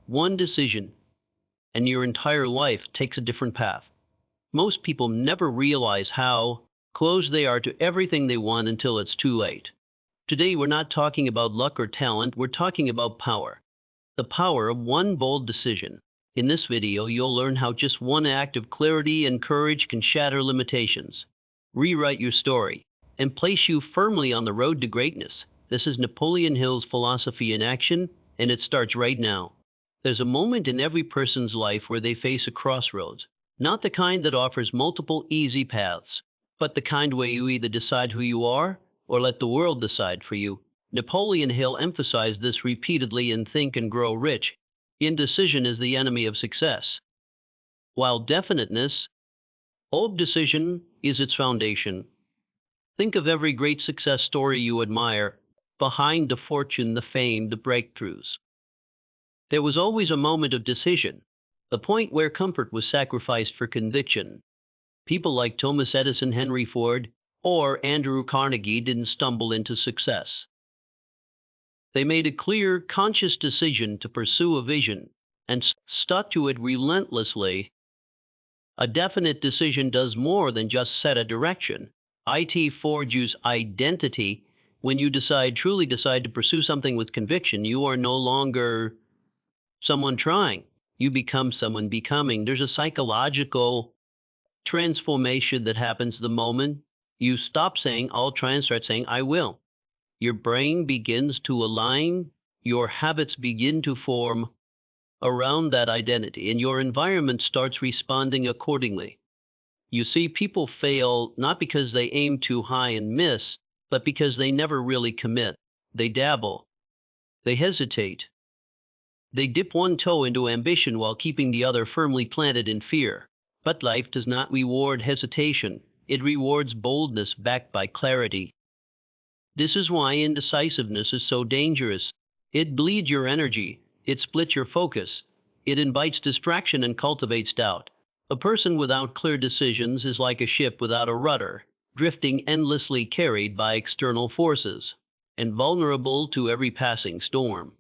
One decision, and your entire life takes a different path. Most people never realize how close they are to everything they want until it's too late. Today, we're not talking about luck or talent, we're talking about power. The power of one bold decision. In this video, you'll learn how just one act of clarity and courage can shatter limitations, rewrite your story, and place you firmly on the road to greatness. This is Napoleon Hill's philosophy in action, and it starts right now. There's a moment in every person's life where they face a crossroads, not the kind that offers multiple easy paths, but the kind where you either decide who you are or let the world decide for you. Napoleon Hill emphasized this repeatedly in Think and Grow Rich. Indecision is the enemy of success, while definiteness, bold decision, is its foundation. Think of every great success story you admire. Behind the fortune, the fame, the breakthroughs, there was always a moment of decision, a point where comfort was sacrificed for conviction. People like Thomas Edison, Henry Ford, or Andrew Carnegie didn't stumble into success. They made a clear, conscious decision to pursue a vision and stuck to it relentlessly. A definite decision does more than just set a direction. It forges identity. When you truly decide to pursue something with conviction, you are no longer someone trying. You become someone becoming. There's a psychological transformation that happens the moment you stop saying, I'll try, and start saying, I will. Your brain begins to align, your habits begin to form around that identity, and your environment starts responding accordingly. You see, people fail not because they aim too high and miss, but because they never really commit. They dabble, they hesitate, they dip one toe into ambition while keeping the other firmly planted in fear. But life does not reward hesitation, it rewards boldness backed by clarity. This is why indecisiveness is so dangerous. It bleeds your energy, it splits your focus, it invites distraction and cultivates doubt. A person without clear decisions is like a ship without a rudder, drifting endlessly carried by external forces, and vulnerable to every passing storm.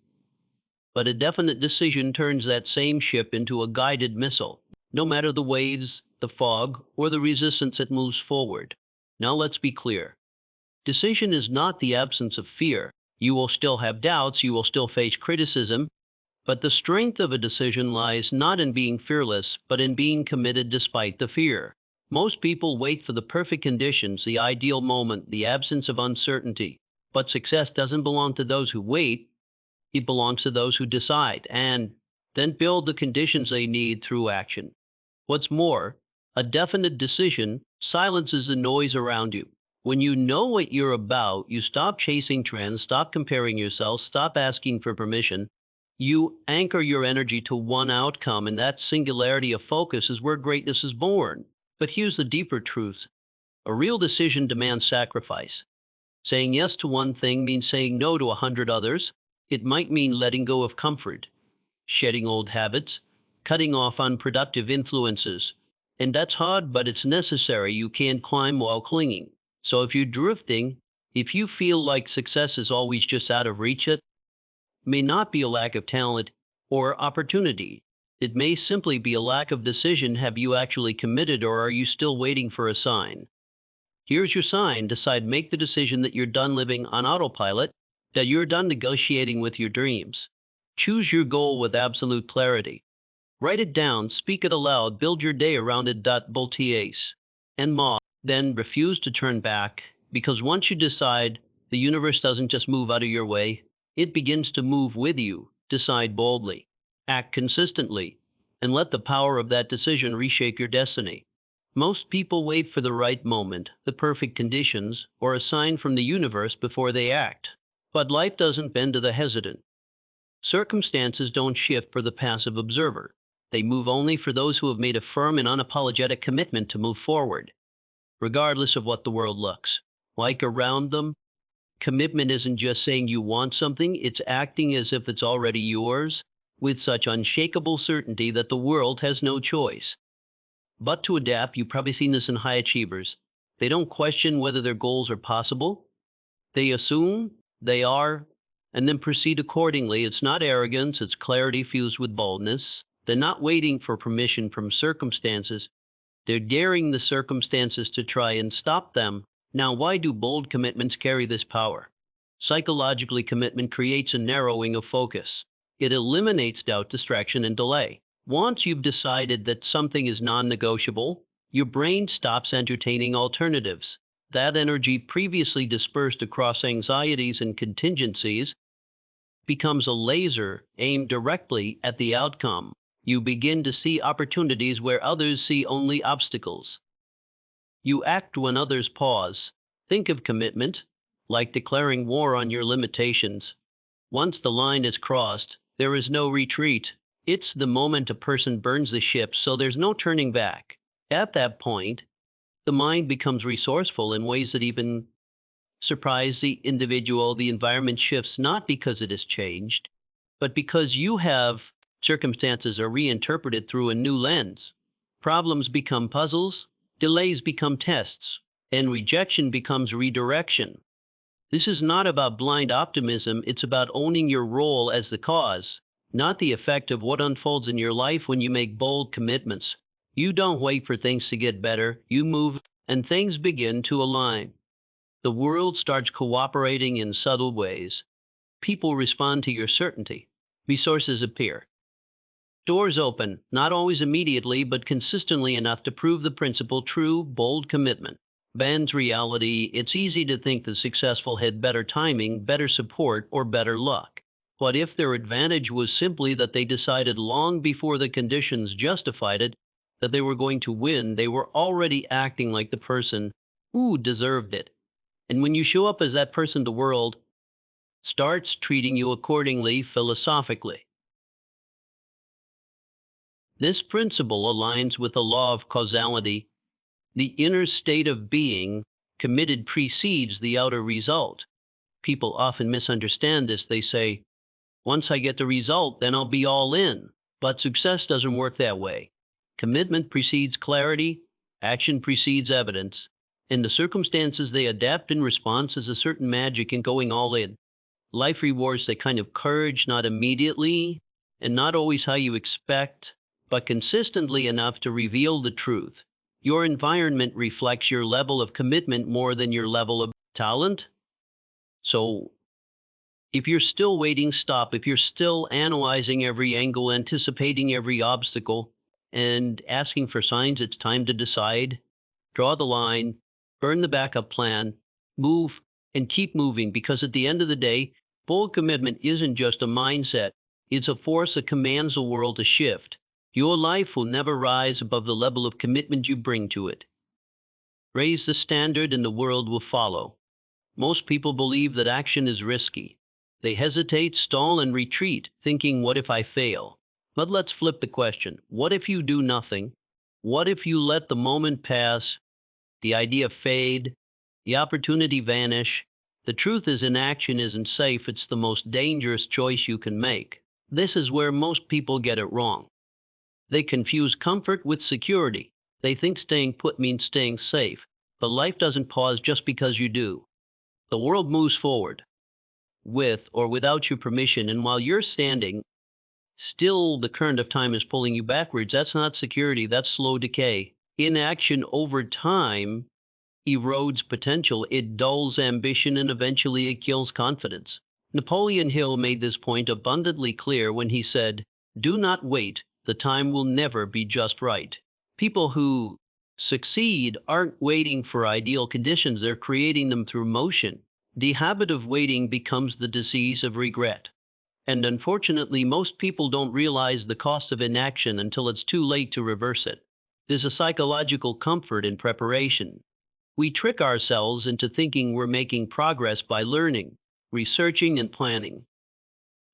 But a definite decision turns that same ship into a guided missile. No matter the waves, the fog, or the resistance, it moves forward. Now let's be clear. Decision is not the absence of fear. You will still have doubts, you will still face criticism, but the strength of a decision lies not in being fearless, but in being committed despite the fear. Most people wait for the perfect conditions, the ideal moment, the absence of uncertainty. But success doesn't belong to those who wait, it belongs to those who decide, and then build the conditions they need through action. What's more, a definite decision silences the noise around you. When you know what you're about, you stop chasing trends, stop comparing yourself, stop asking for permission. You anchor your energy to one outcome, and that singularity of focus is where greatness is born. But here's the deeper truth. A real decision demands sacrifice. Saying yes to one thing means saying no to 100 others. It might mean letting go of comfort, shedding old habits, cutting off unproductive influences. And that's hard, but it's necessary. You can't climb while clinging. So if you're drifting, if you feel like success is always just out of reach, it may not be a lack of talent or opportunity. It may simply be a lack of decision. Have you actually committed, or are you still waiting for a sign? Here's your sign. Decide, make the decision that you're done living on autopilot, that you're done negotiating with your dreams. Choose your goal with absolute clarity. Write it down, speak it aloud, build your day around it. Boltiers and Ma. Then refuse to turn back, because once you decide, the universe doesn't just move out of your way, it begins to move with you. Decide boldly, act consistently, and let the power of that decision reshape your destiny. Most people wait for the right moment, the perfect conditions, or a sign from the universe before they act. But life doesn't bend to the hesitant. Circumstances don't shift for the passive observer. They move only for those who have made a firm and unapologetic commitment to move forward, regardless of what the world looks like around them. Commitment isn't just saying you want something, it's acting as if it's already yours, with such unshakable certainty that the world has no choice but to adapt. You've probably seen this in high achievers. They don't question whether their goals are possible. They assume they are, and then proceed accordingly. It's not arrogance, it's clarity fused with boldness. They're not waiting for permission from circumstances. They're daring the circumstances to try and stop them. Now, why do bold commitments carry this power? Psychologically, commitment creates a narrowing of focus. It eliminates doubt, distraction, and delay. Once you've decided that something is non-negotiable, your brain stops entertaining alternatives. That energy previously dispersed across anxieties and contingencies becomes a laser aimed directly at the outcome. You begin to see opportunities where others see only obstacles. You act when others pause. Think of commitment like declaring war on your limitations. Once the line is crossed, there is no retreat. It's the moment a person burns the ship, so there's no turning back. At that point, the mind becomes resourceful in ways that even surprise the individual. The environment shifts not because it has changed, but because you have circumstances are reinterpreted through a new lens. Problems become puzzles, delays become tests, and rejection becomes redirection. This is not about blind optimism, it's about owning your role as the cause, not the effect of what unfolds in your life when you make bold commitments. You don't wait for things to get better, you move, and things begin to align. The world starts cooperating in subtle ways. People respond to your certainty. Resources appear. Doors open, not always immediately, but consistently enough to prove the principle true, bold commitment. Bends reality. It's easy to think the successful had better timing, better support, or better luck. What if their advantage was simply that they decided long before the conditions justified it that they were going to win? They were already acting like the person who deserved it. And when you show up as that person, the world starts treating you accordingly philosophically. This principle aligns with the law of causality. The inner state of being committed precedes the outer result. People often misunderstand this. They say, once I get the result, then I'll be all in. But success doesn't work that way. Commitment precedes clarity, action precedes evidence. In the circumstances, they adapt in response. There's a certain magic in going all in. Life rewards that kind of courage, not immediately, and not always how you expect, but consistently enough to reveal the truth. Your environment reflects your level of commitment more than your level of talent. So, if you're still waiting, stop. If you're still analyzing every angle, anticipating every obstacle, and asking for signs, it's time to decide. Draw the line, burn the backup plan, move, and keep moving, because at the end of the day, bold commitment isn't just a mindset. It's a force that commands the world to shift. Your life will never rise above the level of commitment you bring to it. Raise the standard and the world will follow. Most people believe that action is risky. They hesitate, stall, and retreat, thinking, what if I fail? But let's flip the question. What if you do nothing? What if you let the moment pass, the idea fade, the opportunity vanish? The truth is, inaction isn't safe. It's the most dangerous choice you can make. This is where most people get it wrong. They confuse comfort with security. They think staying put means staying safe. But life doesn't pause just because you do. The world moves forward, with or without your permission, and while you're standing still, the current of time is pulling you backwards. That's not security, that's slow decay. Inaction over time erodes potential, it dulls ambition, and eventually it kills confidence. Napoleon Hill made this point abundantly clear when he said, "Do not wait, the time will never be just right." People who succeed aren't waiting for ideal conditions, they're creating them through motion. The habit of waiting becomes the disease of regret. And unfortunately, most people don't realize the cost of inaction until it's too late to reverse it. There's a psychological comfort in preparation. We trick ourselves into thinking we're making progress by learning, researching, and planning.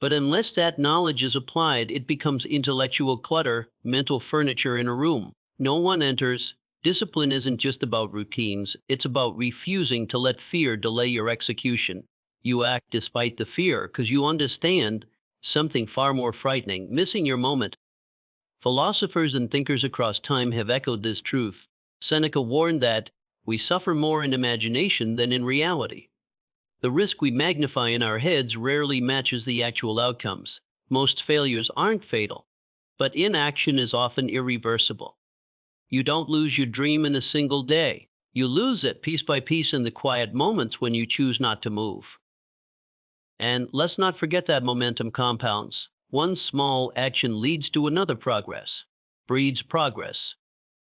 But unless that knowledge is applied, it becomes intellectual clutter, mental furniture in a room. No one enters. Discipline isn't just about routines, it's about refusing to let fear delay your execution. You act despite the fear because you understand something far more frightening, missing your moment. Philosophers and thinkers across time have echoed this truth. Seneca warned that we suffer more in imagination than in reality. The risk we magnify in our heads rarely matches the actual outcomes. Most failures aren't fatal, but inaction is often irreversible. You don't lose your dream in a single day. You lose it piece by piece in the quiet moments when you choose not to move. And let's not forget that momentum compounds. One small action leads to another progress, breeds progress.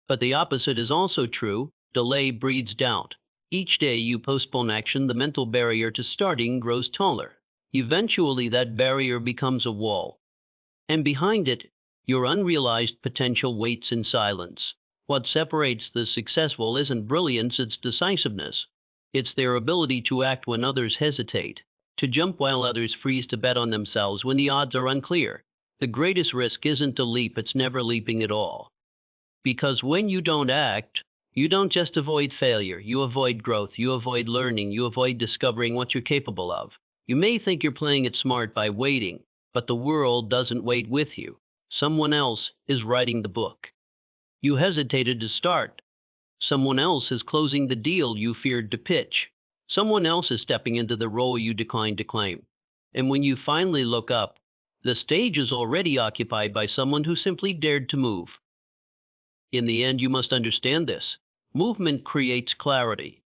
But the opposite is also true. Delay breeds doubt. Each day you postpone action, the mental barrier to starting grows taller. Eventually, that barrier becomes a wall. And behind it, your unrealized potential waits in silence. What separates the successful isn't brilliance, it's decisiveness. It's their ability to act when others hesitate, to jump while others freeze, to bet on themselves when the odds are unclear. The greatest risk isn't a leap, it's never leaping at all. Because when you don't act, you don't just avoid failure, you avoid growth, you avoid learning, you avoid discovering what you're capable of. You may think you're playing it smart by waiting, but the world doesn't wait with you. Someone else is writing the book. You hesitated to start. Someone else is closing the deal you feared to pitch. Someone else is stepping into the role you declined to claim. And when you finally look up, the stage is already occupied by someone who simply dared to move. In the end, you must understand this. Movement creates clarity.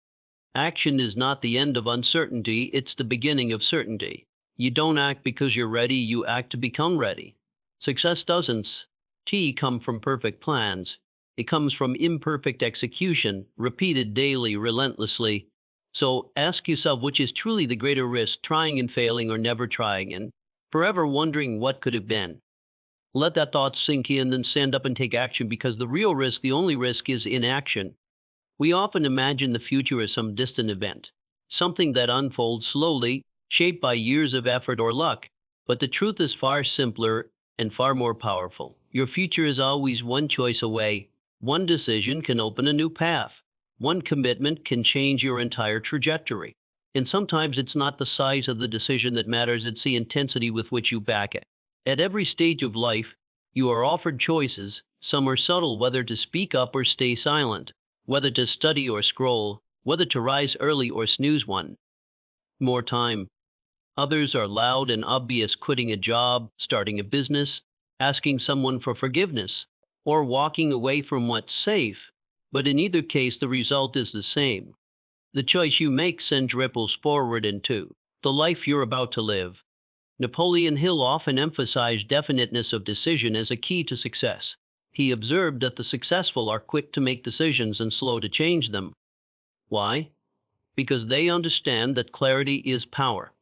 Action is not the end of uncertainty, it's the beginning of certainty. You don't act because you're ready, you act to become ready. Success doesn't come from perfect plans. It comes from imperfect execution, repeated daily, relentlessly. So ask yourself, which is truly the greater risk, trying and failing or never trying and forever wondering what could have been? Let that thought sink in, then stand up and take action, because the real risk, the only risk, is inaction. We often imagine the future as some distant event, something that unfolds slowly, shaped by years of effort or luck. But the truth is far simpler and far more powerful. Your future is always one choice away. One decision can open a new path. One commitment can change your entire trajectory. And sometimes it's not the size of the decision that matters, it's the intensity with which you back it. At every stage of life, you are offered choices. Some are subtle, whether to speak up or stay silent, whether to study or scroll, whether to rise early or snooze one more time. Others are loud and obvious: quitting a job, starting a business, asking someone for forgiveness, or walking away from what's safe. But in either case, the result is the same. The choice you make sends ripples forward into the life you're about to live. Napoleon Hill often emphasized definiteness of decision as a key to success. He observed that the successful are quick to make decisions and slow to change them. Why? Because they understand that clarity is power.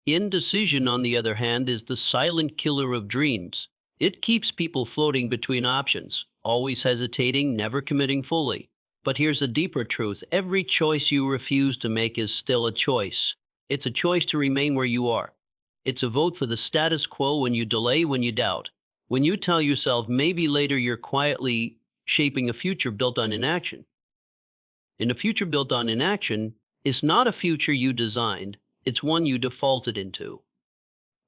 Indecision, on the other hand, is the silent killer of dreams. It keeps people floating between options, always hesitating, never committing fully. But here's a deeper truth: every choice you refuse to make is still a choice. It's a choice to remain where you are. It's a vote for the status quo. When you delay, when you doubt, when you tell yourself maybe later, you're quietly shaping a future built on inaction. And a future built on inaction is not a future you designed, it's one you defaulted into.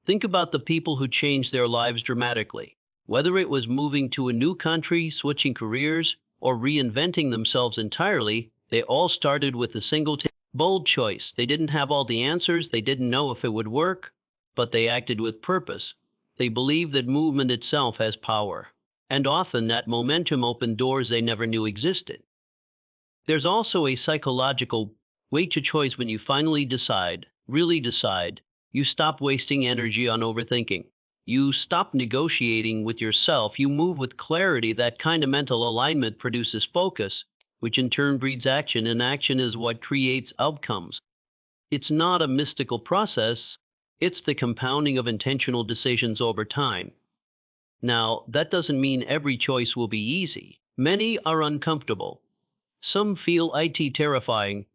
Think about the people who changed their lives dramatically. Whether it was moving to a new country, switching careers, or reinventing themselves entirely, they all started with a single bold choice. They didn't have all the answers, they didn't know if it would work, but they acted with purpose. They believed that movement itself has power, and often that momentum opened doors they never knew existed. There's also a psychological weight to choice. When you finally decide, really decide, you stop wasting energy on overthinking. You stop negotiating with yourself. You move with clarity. That kind of mental alignment produces focus, which in turn breeds action, and action is what creates outcomes. It's not a mystical process, it's the compounding of intentional decisions over time. Now, that doesn't mean every choice will be easy. Many are uncomfortable. Some feel it terrifying,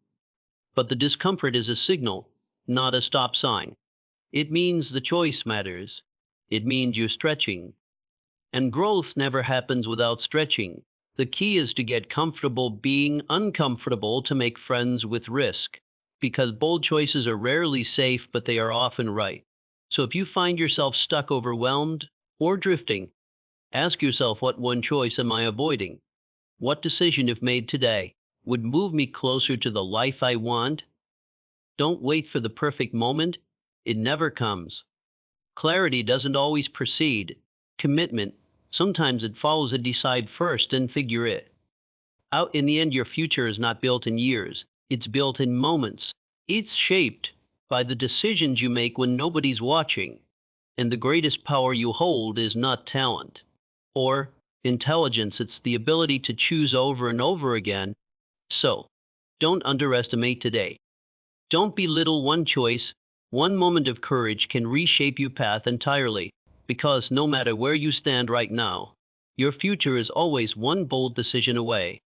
but the discomfort is a signal, not a stop sign. It means the choice matters. It means you're stretching. And growth never happens without stretching. The key is to get comfortable being uncomfortable, to make friends with risk. Because bold choices are rarely safe, but they are often right. So if you find yourself stuck, overwhelmed, or drifting, ask yourself, what one choice am I avoiding? What decision, if made today, would move me closer to the life I want? Don't wait for the perfect moment. It never comes. Clarity doesn't always precede commitment. Sometimes it follows a decide first and figure it out. In the end, your future is not built in years, it's built in moments. It's shaped by the decisions you make when nobody's watching. And the greatest power you hold is not talent or intelligence, it's the ability to choose over and over again. So, don't underestimate today. Don't belittle one choice. One moment of courage can reshape your path entirely, because no matter where you stand right now, your future is always one bold decision away.